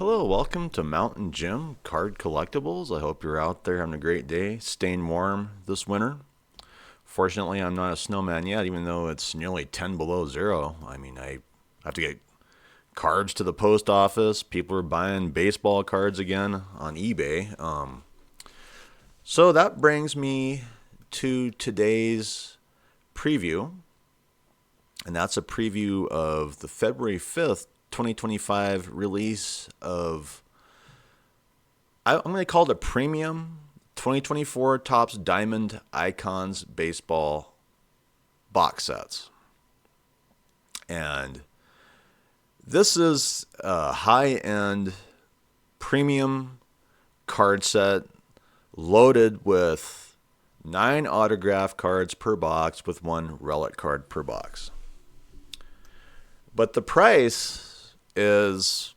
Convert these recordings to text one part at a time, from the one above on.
Hello, welcome to Mountain Gym Card Collectibles. I hope you're out there having a great day, staying warm this winter. Fortunately, I'm not a snowman yet, even though it's nearly 10 below zero. I have to get cards to the post office. People are buying baseball cards again on eBay. So that brings me to today's preview, and that's a preview of the February 5th, 2025 release of, I'm going to call it a premium 2024 Topps Diamond Icons baseball box sets. And this is a high-end premium card set loaded with 9 autograph cards per box with 1 relic card per box. But the price is,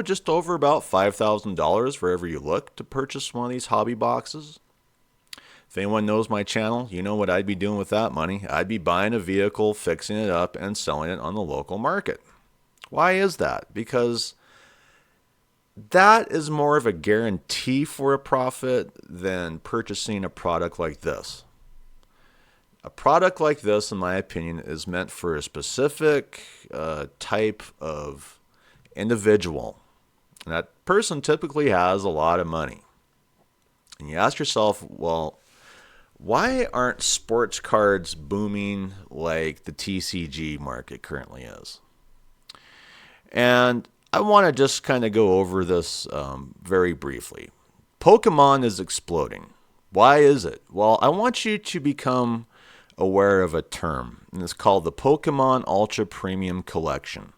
just over about $5,000 wherever you look to purchase one of these hobby boxes. If anyone knows my channel, you know what I'd be doing with that money. I'd be buying a vehicle, fixing it up, and selling it on the local market. Why is that? Because that is more of a guarantee for a profit than purchasing a product like this. A product like this, in my opinion, is meant for a specific type of individual. And that person typically has a lot of money. And you ask yourself, well, why aren't sports cards booming like the TCG market currently is? And I want to just kind of go over this very briefly. Pokemon is exploding. Why is it? Well, I want you to become aware of a term, and it's called the Pokemon Ultra Premium Collection.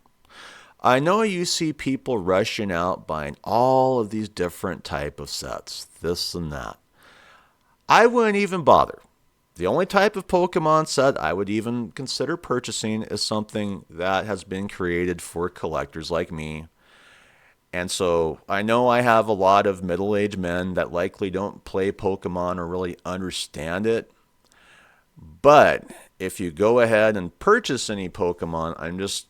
I know you see people rushing out buying all of these different type of sets, this and that. I wouldn't even bother. The only type of Pokemon set I would even consider purchasing is something that has been created for collectors like me. And so I know I have a lot of middle-aged men that likely don't play Pokemon or really understand it. But if you go ahead and purchase any Pokemon, I'm just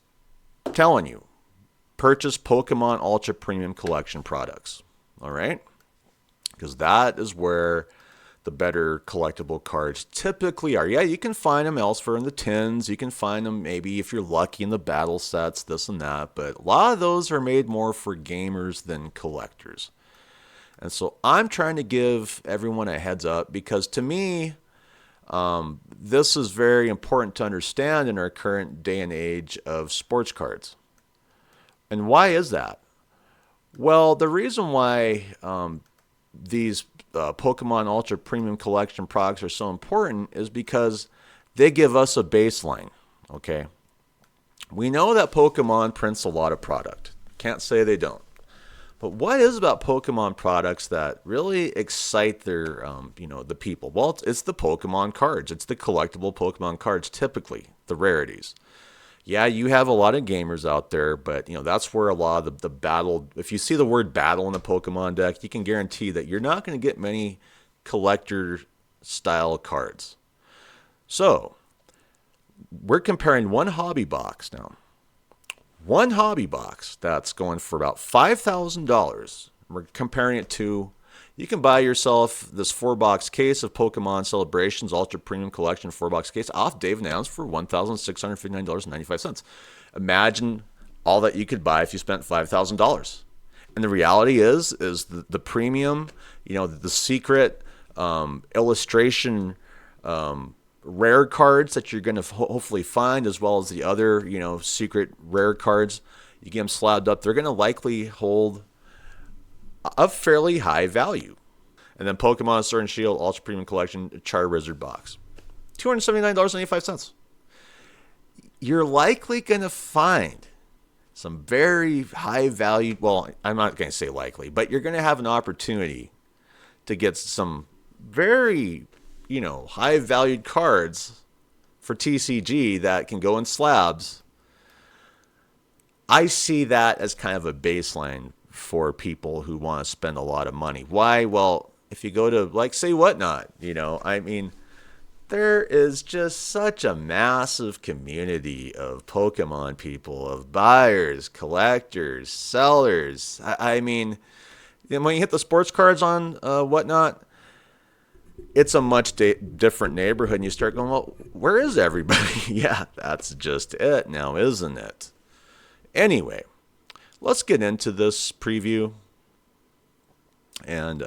telling you, purchase Pokemon Ultra Premium Collection products. All right? Because that is where the better collectible cards typically are. Yeah, you can find them elsewhere in the tins. You can find them maybe if you're lucky in the battle sets, this and that. But a lot of those are made more for gamers than collectors. And so I'm trying to give everyone a heads up because to me, this is very important to understand in our current day and age of sports cards. And why is that? Well, the reason why these Pokemon Ultra Premium Collection products are so important is because they give us a baseline, okay? We know that Pokemon prints a lot of product. Can't say they don't. But what is about Pokemon products that really excite their, the people? Well, it's the Pokemon cards. It's the collectible Pokemon cards, typically, the rarities. Yeah, you have a lot of gamers out there, but, that's where a lot of the battle, if you see the word battle in the Pokemon deck, you can guarantee that you're not going to get many collector-style cards. So, we're comparing one hobby box now. One hobby box that's going for about $5,000. We're comparing it to, you can buy yourself this 4-box case of Pokemon Celebrations Ultra Premium Collection 4-box case off Dave & Adam's for $1,659.95. Imagine all that you could buy if you spent $5,000. And the reality is the premium, the secret illustration rare cards that you're going to hopefully find, as well as the other, secret rare cards. You get them slabbed up. They're going to likely hold a fairly high value. And then Pokemon Sword and Shield Ultra Premium Collection Charizard box, $279.85. You're likely going to find some very high value. Well, I'm not going to say likely, but you're going to have an opportunity to get some very high valued cards for TCG that can go in slabs. I see that as kind of a baseline for people who want to spend a lot of money. Why? Well, if you go to, say, Whatnot, there is just such a massive community of Pokemon people, of buyers, collectors, sellers. I mean, when you hit the sports cards on whatnot, it's a much different neighborhood, and you start going, well, where is everybody? Yeah, that's just it now, isn't it? Anyway, let's get into this preview. And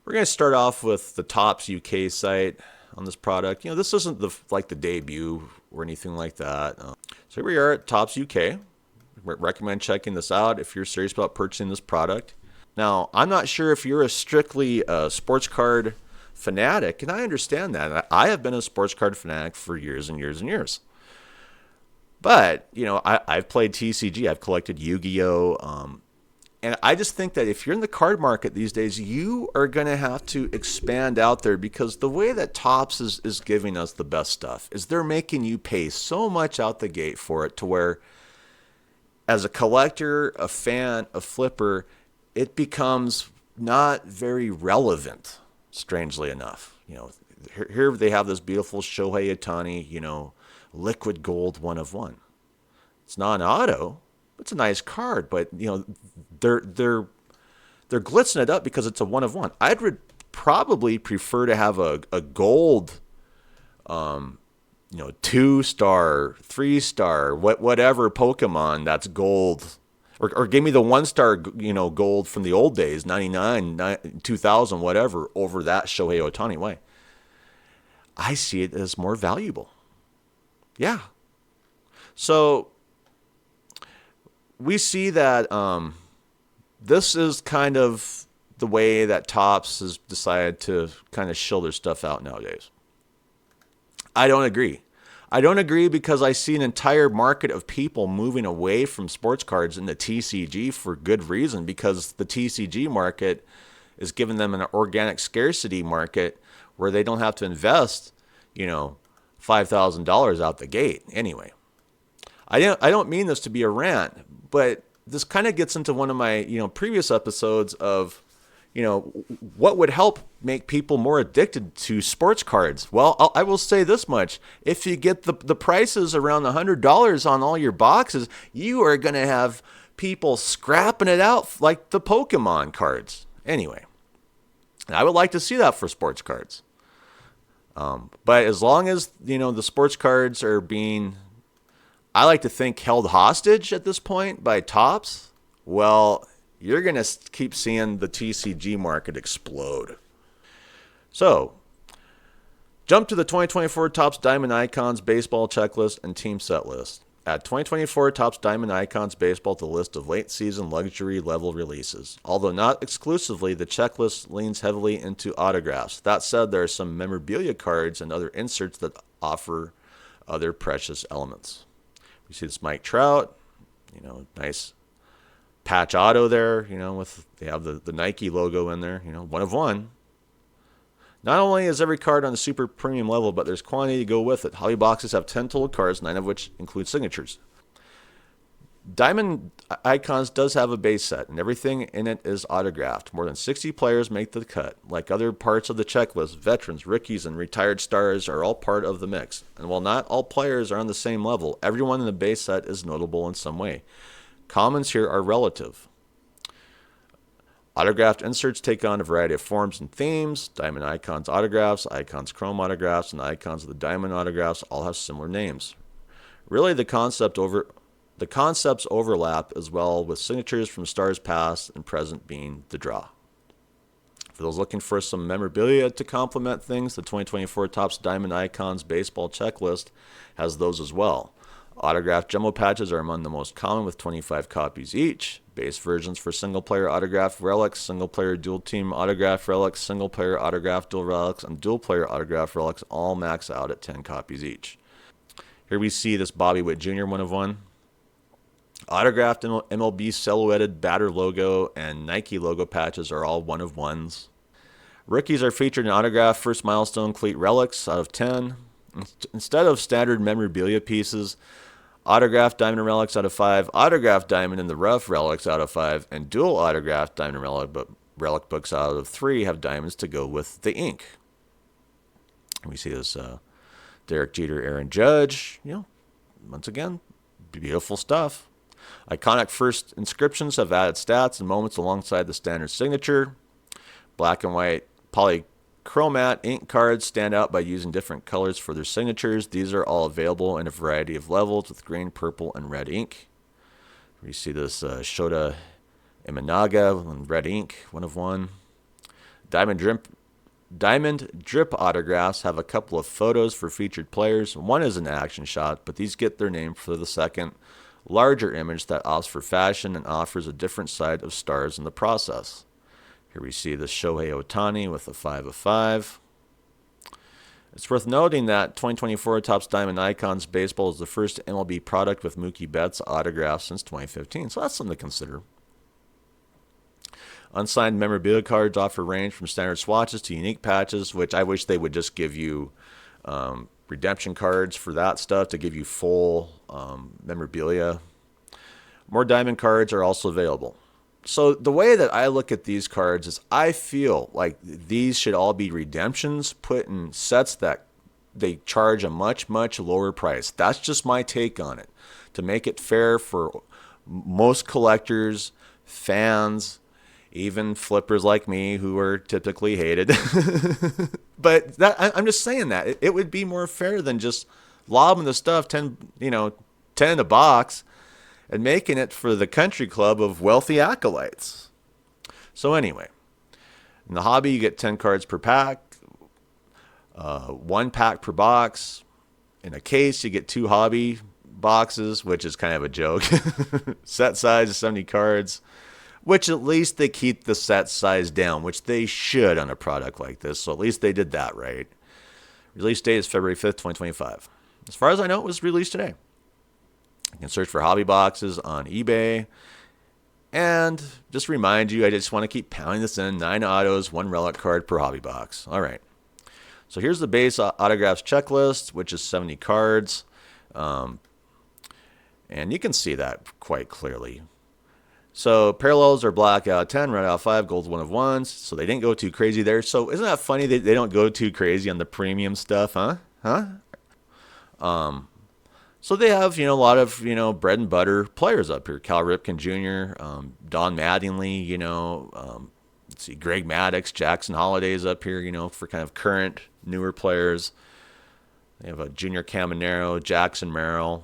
we're going to start off with the Topps UK site on this product. This isn't the debut or anything like that. So here we are at Topps UK. Recommend checking this out if you're serious about purchasing this product. Now, I'm not sure if you're a strictly sports card fanatic, and I understand that. I have been a sports card fanatic for years and years and years. But, I've played TCG. I've collected Yu-Gi-Oh! And I just think that if you're in the card market these days, you are going to have to expand out there, because the way that Topps is giving us the best stuff is they're making you pay so much out the gate for it to where, as a collector, a fan, a flipper, it becomes not very relevant, strangely enough. Here they have this beautiful Shohei Ohtani, liquid gold 1 of 1. It's not an auto. It's a nice card, but they're glitzing it up because it's a 1 of 1. I'd probably prefer to have a gold, 2-star, 3-star, whatever Pokemon that's gold, or give me the 1-star, gold from the old days, 99, 2000, whatever, over that Shohei Ohtani way. I see it as more valuable. Yeah. So we see that this is kind of the way that Topps has decided to kind of shill their stuff out nowadays. I don't agree. I don't agree because I see an entire market of people moving away from sports cards into TCG for good reason, because the TCG market is giving them an organic scarcity market where they don't have to invest, $5,000 out the gate. Anyway, I don't mean this to be a rant, but this kind of gets into one of my, previous episodes of, what would help make people more addicted to sports cards. Well, I will say this much. If you get the prices around $100 on all your boxes, you are going to have people scrapping it out like the Pokemon cards. Anyway, I would like to see that for sports cards. But as long as, the sports cards are being, I like to think, held hostage at this point by Topps, well, you're going to keep seeing the TCG market explode. So, jump to the 2024 Topps Diamond Icons Baseball Checklist and Team Set List. Add 2024 Topps Diamond Icons Baseball to the list of late-season luxury level releases. Although not exclusively, the checklist leans heavily into autographs. That said, there are some memorabilia cards and other inserts that offer other precious elements. We see this Mike Trout, nice patch auto there, they have the Nike logo in there, 1 of 1. Not only is every card on the super premium level, but there's quantity to go with it. Hobby boxes have 10 total cards, 9 of which include signatures. Diamond Icons does have a base set, and everything in it is autographed. More than 60 players make the cut. Like other parts of the checklist, veterans, rookies, and retired stars are all part of the mix. And while not all players are on the same level, everyone in the base set is notable in some way. Commons here are relative. Autographed inserts take on a variety of forms and themes. Diamond Icons autographs, Icons Chrome autographs, and Icons of the Diamond autographs all have similar names. Really, the concepts overlap as well, with signatures from stars past and present being the draw. For those looking for some memorabilia to complement things, the 2024 Topps Diamond Icons Baseball Checklist has those as well. Autographed jumbo patches are among the most common, with 25 copies each. Base versions for single-player autograph relics, single-player dual-team autograph relics, single-player autograph dual relics, and dual-player autograph relics all max out at 10 copies each. Here we see this Bobby Witt Jr. 1 of 1. Autographed MLB silhouetted batter logo and Nike logo patches are all 1 of 1s. Rookies are featured in autographed first milestone cleat relics out of 10. Instead of standard memorabilia pieces, autographed diamond relics out of 5, autographed diamond in the rough relics out of 5, and dual autographed diamond relic books out of 3 have diamonds to go with the ink. We see this Derek Jeter, Aaron Judge. Once again, beautiful stuff. Iconic first inscriptions have added stats and moments alongside the standard signature. Black and white polychromat ink cards stand out by using different colors for their signatures. These are all available in a variety of levels with green, purple, and red ink. We see this Shota Imanaga in red ink, 1 of 1. Diamond drip autographs have a couple of photos for featured players. One is an action shot, but these get their name for the second, larger image that opts for fashion and offers a different side of stars in the process. Here we see the Shohei Ohtani with a 5 of 5. It's worth noting that 2024 Topps Diamond Icons Baseball is the first MLB product with Mookie Betts autograph since 2015, so that's something to consider. Unsigned memorabilia cards offer range from standard swatches to unique patches, which I wish they would just give you redemption cards for that stuff to give you full memorabilia. More diamond cards are also available. So the way that I look at these cards is I feel like these should all be redemptions put in sets that they charge a much, much lower price. That's just my take on it, to make it fair for most collectors, fans, even flippers like me who are typically hated. But I'm just saying that it would be more fair than just lobbing the stuff 10 in a box and making it for the country club of wealthy acolytes. So anyway, in the hobby, you get 10 cards per pack, 1 pack per box. In a case, you get 2 hobby boxes, which is kind of a joke. Set size is 70 cards, which at least they keep the set size down, which they should on a product like this. So at least they did that right. Release date is February 5th, 2025. As far as I know, it was released today. You can search for hobby boxes on eBay. And just remind you, I just want to keep pounding this in. 9 autos, 1 relic card per hobby box. All right. So here's the base autographs checklist, which is 70 cards. And you can see that quite clearly. So parallels are black out of 10, red out of 5, gold's 1 of 1s. So they didn't go too crazy there. So isn't that funny? They don't go too crazy on the premium stuff, huh? So they have, a lot of, bread and butter players up here. Cal Ripken Jr., Don Mattingly, let's see, Greg Maddux, Jackson Holliday's up here, for kind of current, newer players. They have a Junior Caminero, Jackson Merrill.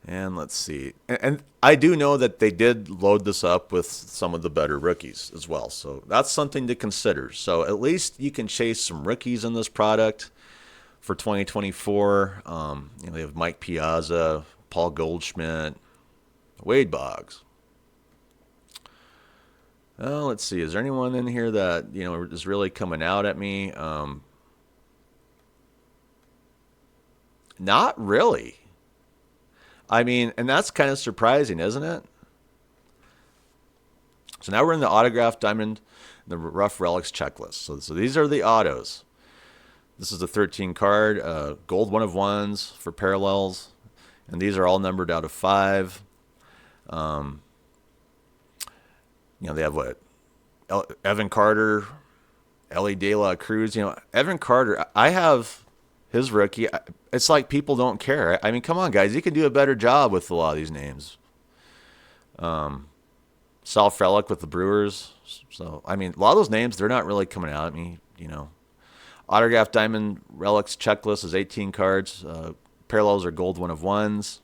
And let's see. And I do know that they did load this up with some of the better rookies as well. So that's something to consider. So at least you can chase some rookies in this product. For 2024, they have Mike Piazza, Paul Goldschmidt, Wade Boggs. Let's see. Is there anyone in here that is really coming out at me? Not really. I mean, and that's kind of surprising, isn't it? So now we're in the autographed diamond, the rough relics checklist. So these are the autos. This is the 13 card, gold 1 of 1s for parallels. And these are all numbered out of 5. They have what? Evan Carter, Ellie De La Cruz. Evan Carter, I have his rookie. It's like people don't care. I mean, come on, guys. You can do a better job with a lot of these names. Sal Frelick with the Brewers. So, I mean, a lot of those names, they're not really coming out at me, Autographed Diamond Relics checklist is 18 cards. Parallels are gold 1 of 1s.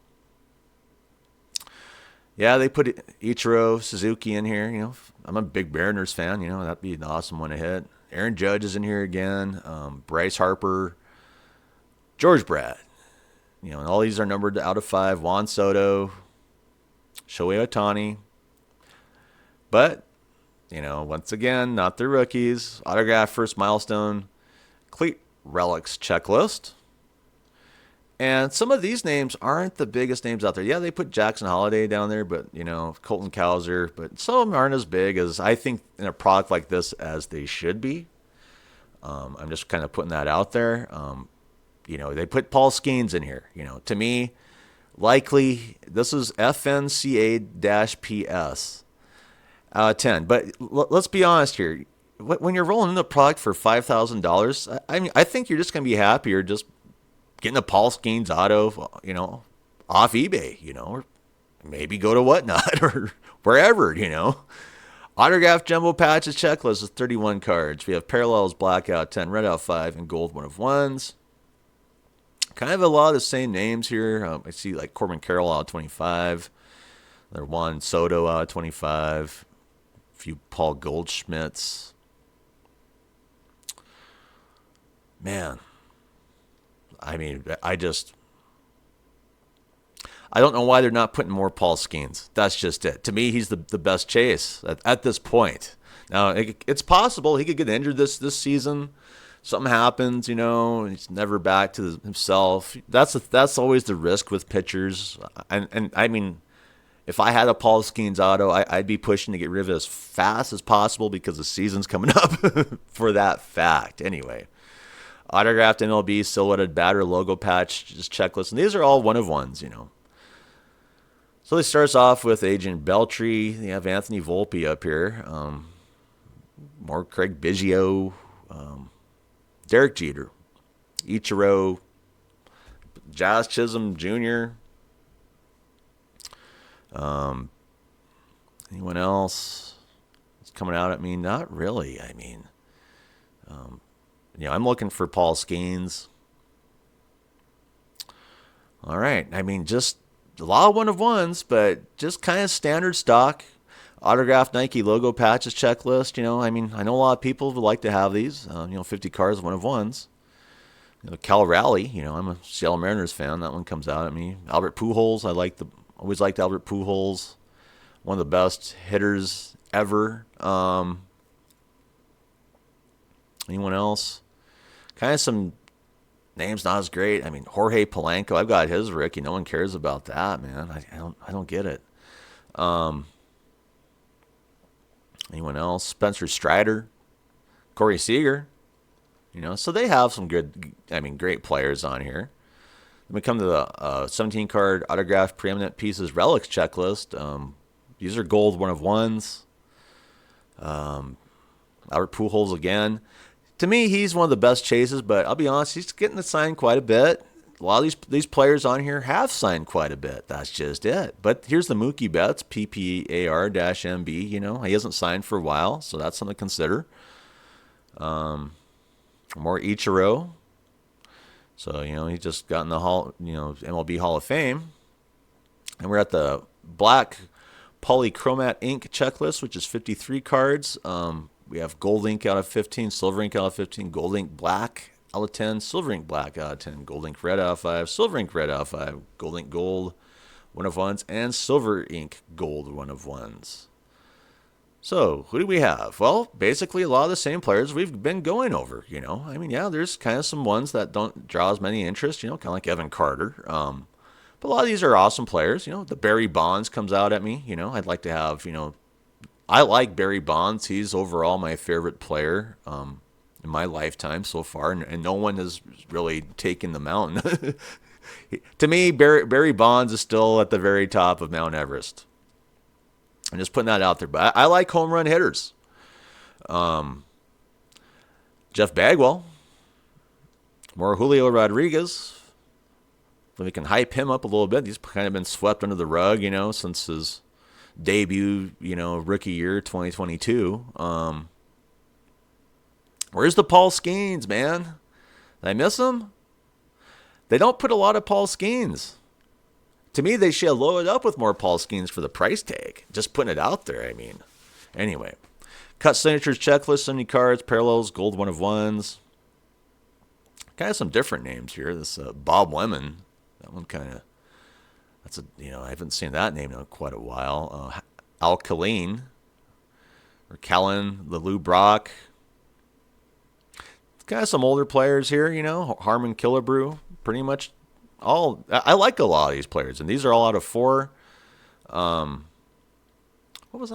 Yeah, they put Ichiro Suzuki in here. I'm a big Mariners fan. That'd be an awesome one to hit. Aaron Judge is in here again. Bryce Harper. George Brett. And all these are numbered out of 5. Juan Soto. Shohei Ohtani. But, once again, not the rookies. Autograph first milestone. Complete relics checklist. And some of these names aren't the biggest names out there. Yeah, they put Jackson Holliday down there, but, Colton Cowser. But some of them aren't as big as I think in a product like this as they should be. I'm just kind of putting that out there. They put Paul Skenes in here. To me, likely this is FNCA-PS out of 10. But let's be honest here. when you're rolling in the product for $5,000, I mean, I think you're just going to be happier just getting a Paul Skenes auto, off eBay, or maybe go to Whatnot or wherever. Autographed jumbo patches checklist is 31 cards. We have parallels, blackout 10, red out 5, and gold 1/1s. Kind of a lot of the same names here. I see like Corbin Carroll out of 25. There Juan Soto out of 25. A few Paul Goldschmidts. Man, I mean, I don't know why they're not putting more Paul Skenes. That's just it. To me, he's the best chase at this point. Now, it's possible he could get injured this season. Something happens, and he's never back to himself. That's always the risk with pitchers. And I mean, if I had a Paul Skenes auto, I'd be pushing to get rid of it as fast as possible because the season's coming up for that fact. Anyway, autographed MLB, silhouetted batter, logo patch, just checklist. And these are all 1/1s. So he starts off with Agent Beltry. You have Anthony Volpe up here. More Craig Biggio. Derek Jeter. Ichiro. Jazz Chisholm Jr. Anyone else that's coming out at me? Not really. I mean, I'm looking for Paul Skenes. All right. I mean, just a lot of 1/1s, but just kind of standard stock. Autographed Nike logo patches checklist. I mean, I know a lot of people would like to have these. 50 cards, 1/1s. Cal Raleigh. I'm a Seattle Mariners fan. That one comes out at me. Albert Pujols. Always liked Albert Pujols. One of the best hitters ever. Anyone else? Kind of some names not as great. I mean, Jorge Polanco. I've got his Ricky. No one cares about that, man. I don't get it. Anyone else? Spencer Strider, Corey Seager. So they have some great players on here. Then we come to the 17-card autographed preeminent pieces relics checklist. These are gold 1/1s. Albert Pujols again. To me, he's one of the best chases, but I'll be honest, he's getting signed quite a bit. A lot of these players on here have signed quite a bit. That's just it. But here's the Mookie Betts, PPAR-MB. He hasn't signed for a while, so that's something to consider. More Ichiro. So, he just got in the MLB Hall of Fame. And we're at the black polychromat ink checklist, which is 53 cards. We have gold ink out of 15, silver ink out of 15, gold ink black out of 10, silver ink black out of 10, gold ink red out of 5, silver ink red out of 5, gold ink gold 1/1s, and silver ink gold 1/1s. So, who do we have? Well, basically a lot of the same players we've been going over, I mean, yeah, there's kind of some ones that don't draw as many interest, kind of like Evan Carter. But a lot of these are awesome players. The Barry Bonds comes out at me. I'd like to have, I like Barry Bonds. He's overall my favorite player in my lifetime so far, and no one has really taken the mountain. To me, Barry Bonds is still at the very top of Mount Everest. I'm just putting that out there. But I like home run hitters. Jeff Bagwell. More Julio Rodriguez. If we can hype him up a little bit. He's kind of been swept under the rug, since his debut, rookie year, 2022. Where's the Paul Skenes, man? Did I miss him? They don't put a lot of Paul Skenes. To me, they should load it up with more Paul Skenes for the price tag. Just putting it out there, I mean. Anyway. Cut signatures checklist, 70 cards, parallels, gold 1/1s. Kind of some different names here. This Bob Lemon. That one kind of... I haven't seen that name in quite a while. Al Kaline. Or Callan, the Lou Brock. Kind of some older players here, Harmon Killebrew. Pretty much all. I like a lot of these players, and these are all out of 4. How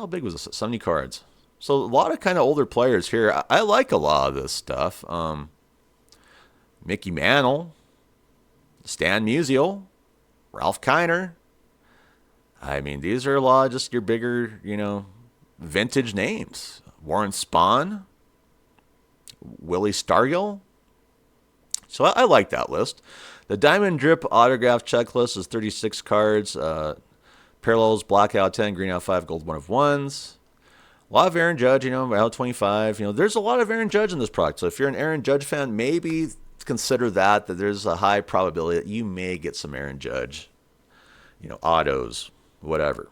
big was this? 70 cards. So a lot of kind of older players here. I like a lot of this stuff. Mickey Mantle, Stan Musial, Ralph Kiner. I mean, these are a lot of just your bigger, vintage names. Warren Spahn. Willie Stargell. So I like that list. The Diamond Drip autograph checklist is 36 cards. Parallels, blackout 10, green out 5, gold 1 of 1s. A lot of Aaron Judge, out 25. There's a lot of Aaron Judge in this product. So if you're an Aaron Judge fan, maybe consider that there's a high probability that you may get some Aaron Judge, autos, whatever.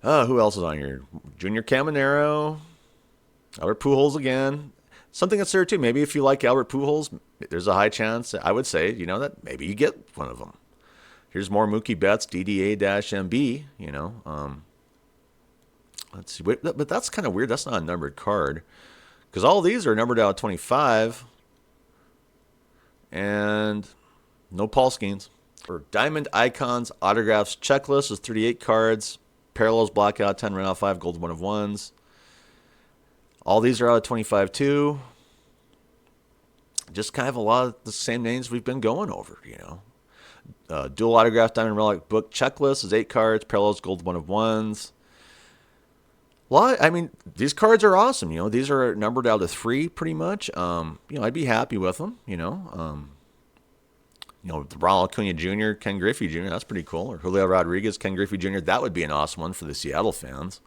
Who else is on here? Junior Caminero, Albert Pujols again. Something that's there too. Maybe if you like Albert Pujols, there's a high chance, I would say, that maybe you get one of them. Here's more Mookie Betts, DDA-MB, Let's see. But that's kind of weird. That's not a numbered card. Because all these are numbered out of 25. And no Paul Skenes. For Diamond Icons Autographs Checklist is 38 cards. Parallels, blackout 10, run out 5, gold 1 of 1s. All these are out of 25 too. Just kind of a lot of the same names we've been going over, Dual autograph Diamond Relic Book Checklist is 8 cards. Parallels, gold 1 of 1s. These cards are awesome. These are numbered out of 3 pretty much. I'd be happy with them, Ronald Acuna Jr., Ken Griffey Jr., that's pretty cool. Or Julio Rodriguez, Ken Griffey Jr., that would be an awesome one for the Seattle fans.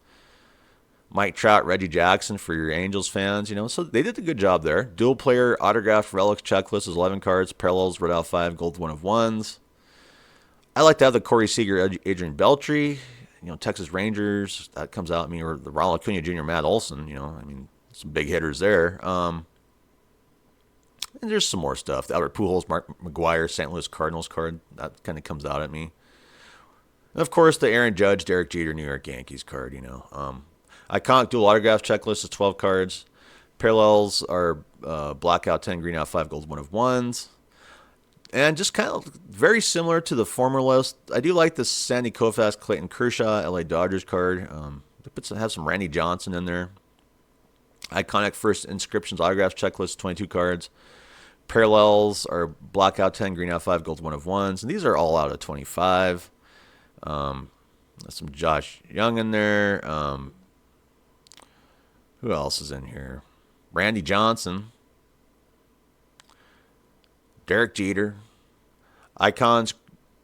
Mike Trout, Reggie Jackson for your Angels fans, So they did a good job there. Dual player autographed relics checklist is 11 cards. Parallels, red out 5, gold 1 of 1s. I like to have the Corey Seager, Adrian Beltre. Texas Rangers, that comes out. Or the Ronald Acuna Jr., Matt Olson. Some big hitters there. And there's some more stuff. The Albert Pujols, Mark McGwire, St. Louis Cardinals card, that kind of comes out at me. And of course, the Aaron Judge, Derek Jeter, New York Yankees card. Iconic dual autograph checklist is 12 cards. Parallels are blackout 10, green out 5, gold 1 of 1s. And just kind of very similar to the former list, I do like the Sandy Koufax, Clayton Kershaw, LA Dodgers card. Have some Randy Johnson in there. Iconic first inscriptions autographs checklist, 22 cards. Parallels are blackout 10, green out 5, gold 1 of 1s. And these are all out of 25. There's some Josh Young in there. Who else is in here? Randy Johnson. Derek Jeter. Icons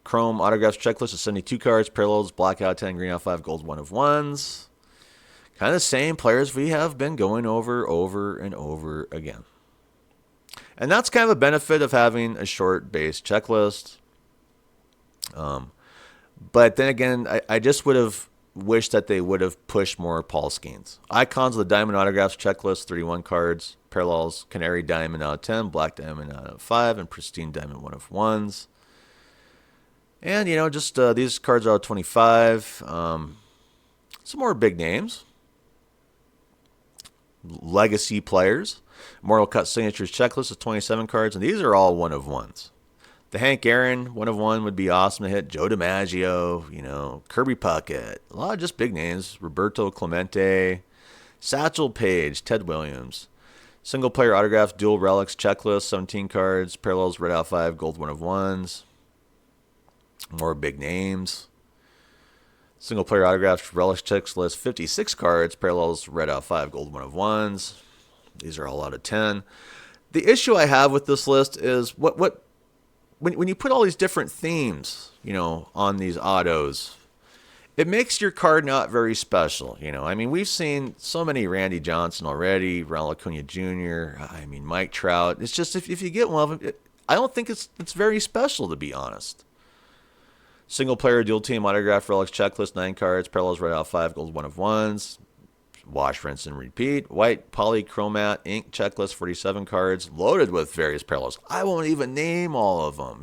Chrome Autographs Checklist is 72 cards. Parallels, blackout 10, green out 5, gold 1 of 1s. Kind of the same players we have been going over and over again. And that's kind of a benefit of having a short base checklist. But then again, I just would have wished that they would have pushed more Paul Skenes. Icons of the Diamond Autographs Checklist, 31 cards. Parallels, Canary Diamond out of 10, Black Diamond out of 5, and Pristine Diamond 1 of 1s. And, these cards are out of 25. Some more big names. Legacy players. Immortal Cut Signatures Checklist is 27 cards, and these are all 1 of 1s. The Hank Aaron 1 of 1 would be awesome to hit. Joe DiMaggio, Kirby Puckett. A lot of just big names. Roberto Clemente, Satchel Paige, Ted Williams. Single player autograph dual relics checklist, 17 cards. Parallels, red out 5, gold 1 of 1s. More big names. Single player autograph relics checklist, 56 cards. Parallels, red out 5, gold 1 of 1s. These are all out of 10. The issue I have with this list is when you put all these different themes, on these autos, it makes your card not very special. We've seen so many Randy Johnson already, Ronald Acuna Jr., Mike Trout. It's just if you get one of them, I don't think it's very special, to be honest. Single player dual team autograph relics checklist, 9 cards, parallels red out 5, gold 1 of 1s. Wash, rinse, and repeat. White polychromat ink checklist, 47 cards, loaded with various parallels. I won't even name all of them,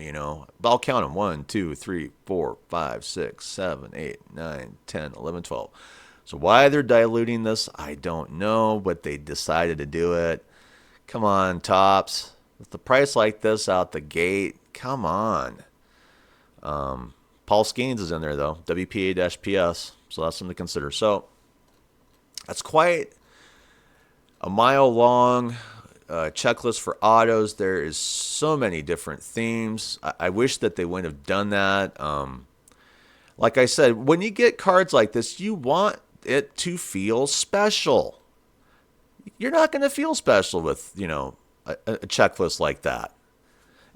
But I'll count them. 1, 2, 3, 4, 5, 6, 7, 8, 9, 10, 11, 12. So why they're diluting this, I don't know, but they decided to do it. Come on, Topps. With the price like this out the gate, come on. Paul Skenes is in there, though. WPA-PS. So that's something to consider. So that's quite a mile-long checklist for autos. There is so many different themes. I wish that they wouldn't have done that. Like I said, when you get cards like this, you want it to feel special. you're not going to feel special with, a checklist like that.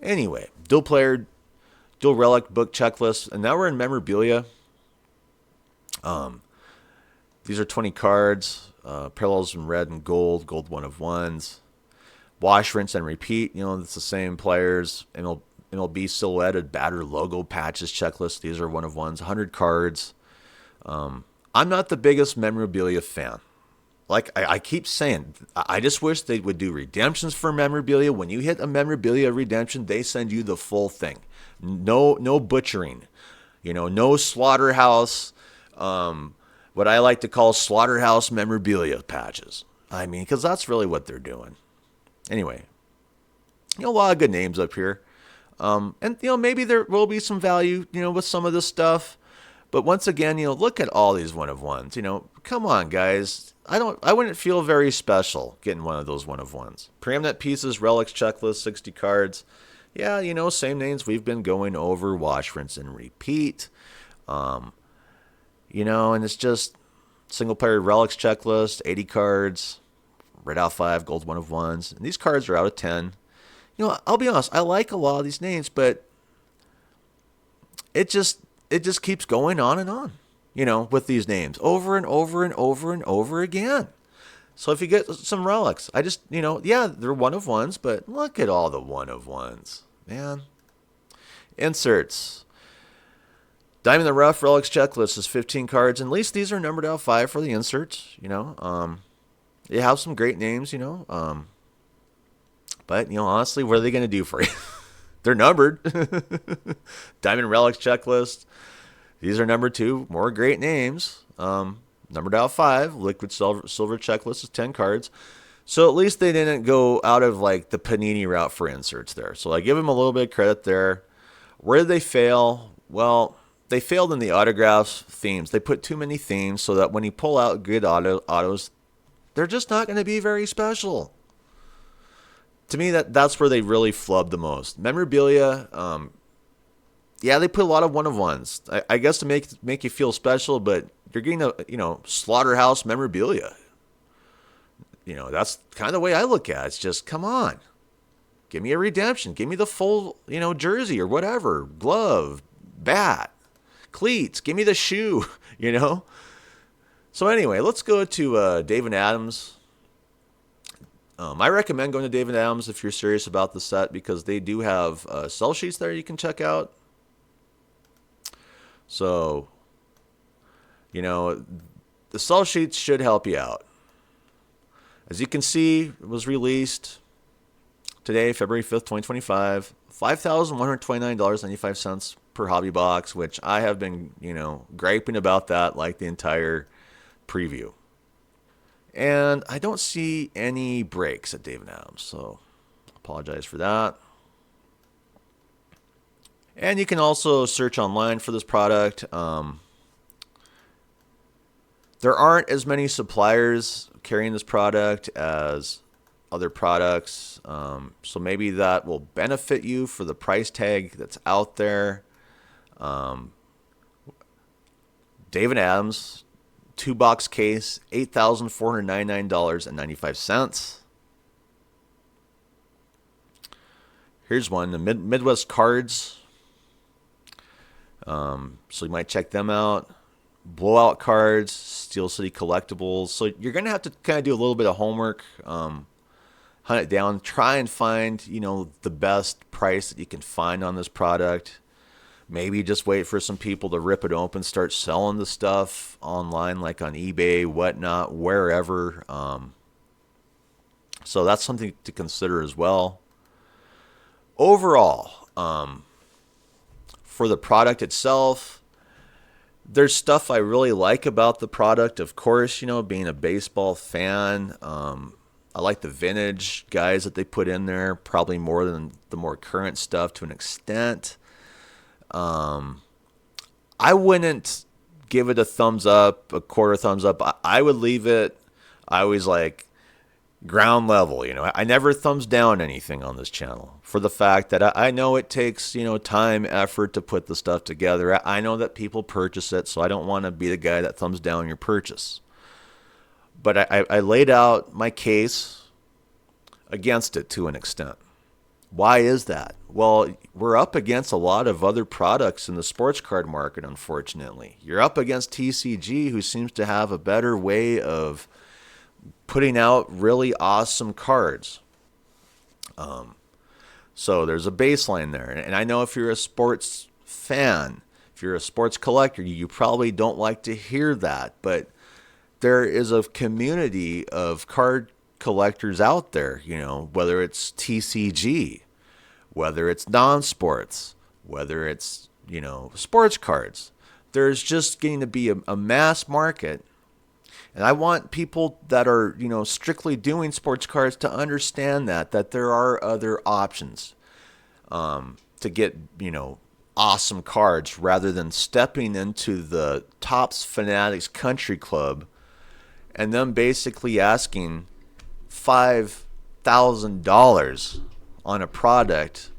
Anyway, dual relic book checklist, and now we're in memorabilia. These are 20 cards, parallels in red and gold, gold one of ones. Wash, rinse, and repeat. It's the same players. MLB silhouetted batter logo patches checklist. These are one of ones. 100 cards. I'm not the biggest memorabilia fan. Like I keep saying, I just wish they would do redemptions for memorabilia. When you hit a memorabilia redemption, they send you the full thing. No butchering. No slaughterhouse. What I like to call slaughterhouse memorabilia patches. I mean, because that's really what they're doing. Anyway, a lot of good names up here. And maybe there will be some value, with some of this stuff. But once again, look at all these one of ones. Come on, guys. I wouldn't feel very special getting one of those one of ones. Preeminent pieces, relics checklist, 60 cards. Yeah, same names we've been going over. Wash, rinse, and repeat. And it's just single player relics checklist, 80 cards, red out 5, gold one of ones. And these cards are out of 10. I'll be honest, I like a lot of these names, but it just keeps going on and on, with these names over and over and over and over again. So if you get some relics, I just, they're one of ones, but look at all the one of ones, man. Inserts. Diamond in the Rough relics checklist is 15 cards, and at least these are numbered out 5 for the inserts, You have some great names, but, honestly, what are they going to do for you? They're numbered. Diamond relics checklist. These are number 2. More great names. Numbered out 5. Liquid silver checklist is 10 cards. So at least they didn't go out of like the Panini route for inserts there. So I give them a little bit of credit there. Where did they fail? Well, they failed in the autographs themes. They put too many themes so that when you pull out good autos, they're just not going to be very special. To me, that's where they really flubbed the most. Memorabilia, they put a lot of one of ones. I guess to make you feel special, but you're getting a slaughterhouse memorabilia. That's kind of the way I look at it. It's just, come on, give me a redemption, give me the full jersey or whatever, glove, bat, cleats, give me the shoe. So anyway, let's go to David Adams. I recommend going to David Adams if you're serious about the set because they do have sell sheets there you can check out. So, the sell sheets should help you out. As you can see, it was released today, February 5th, 2025, $5,129.95 per hobby box, which I have been, griping about that like the entire preview. And I don't see any breaks at David Adams, so apologize for that. And you can also search online for this product. There aren't as many suppliers carrying this product as other products, so maybe that will benefit you for the price tag that's out there. David Adams 2-box case, $8,499.95. Here's one, the Midwest Cards. So you might check them out. Blowout cards, Steel City Collectibles. So you're going to have to kind of do a little bit of homework, hunt it down, try and find, the best price that you can find on this product. Maybe just wait for some people to rip it open, start selling the stuff online, like on eBay, whatnot, wherever. So that's something to consider as well. Overall, for the product itself, there's stuff I really like about the product. Of course, being a baseball fan, I like the vintage guys that they put in there, probably more than the more current stuff to an extent. I wouldn't give it a thumbs up, a quarter thumbs up. I would leave it, I always like ground level. I never thumbs down anything on this channel for the fact that I know it takes, time, effort to put the stuff together. I know that people purchase it, so I don't want to be the guy that thumbs down your purchase. But I laid out my case against it to an extent. Why is that? Well, we're up against a lot of other products in the sports card market, unfortunately. You're up against TCG, who seems to have a better way of putting out really awesome cards. So there's a baseline there. And I know if you're a sports fan, if you're a sports collector, you probably don't like to hear that. But there is a community of card collectors out there, whether it's TCG, whether it's non-sports, whether it's, sports cards. There's just going to be a mass market. And I want people that are, strictly doing sports cards to understand that there are other options to get, awesome cards rather than stepping into the Topps Fanatics Country Club and them basically asking $5,000 on a product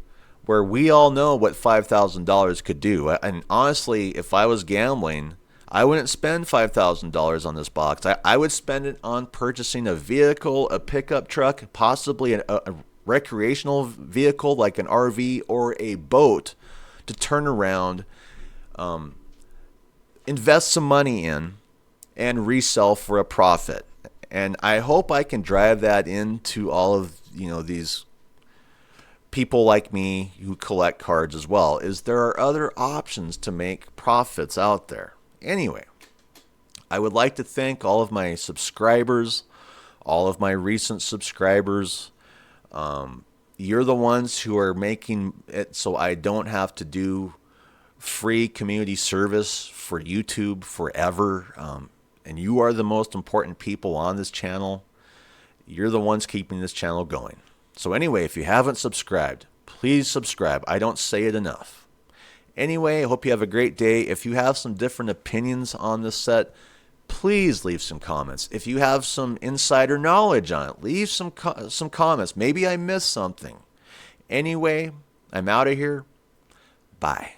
where we all know what $5,000 could do. And honestly, if I was gambling, I wouldn't spend $5,000 on this box. I would spend it on purchasing a vehicle, a pickup truck, possibly a recreational vehicle like an RV or a boat to turn around, invest some money in, and resell for a profit. And I hope I can drive that into all of these people like me who collect cards as well, is there are other options to make profits out there. Anyway, I would like to thank all of my subscribers, all of my recent subscribers. You're the ones who are making it so I don't have to do free community service for YouTube forever. And you are the most important people on this channel. You're the ones keeping this channel going. So anyway, if you haven't subscribed, please subscribe. I don't say it enough. Anyway, I hope you have a great day. If you have some different opinions on this set, please leave some comments. If you have some insider knowledge on it, leave some comments. Maybe I missed something. Anyway, I'm out of here. Bye.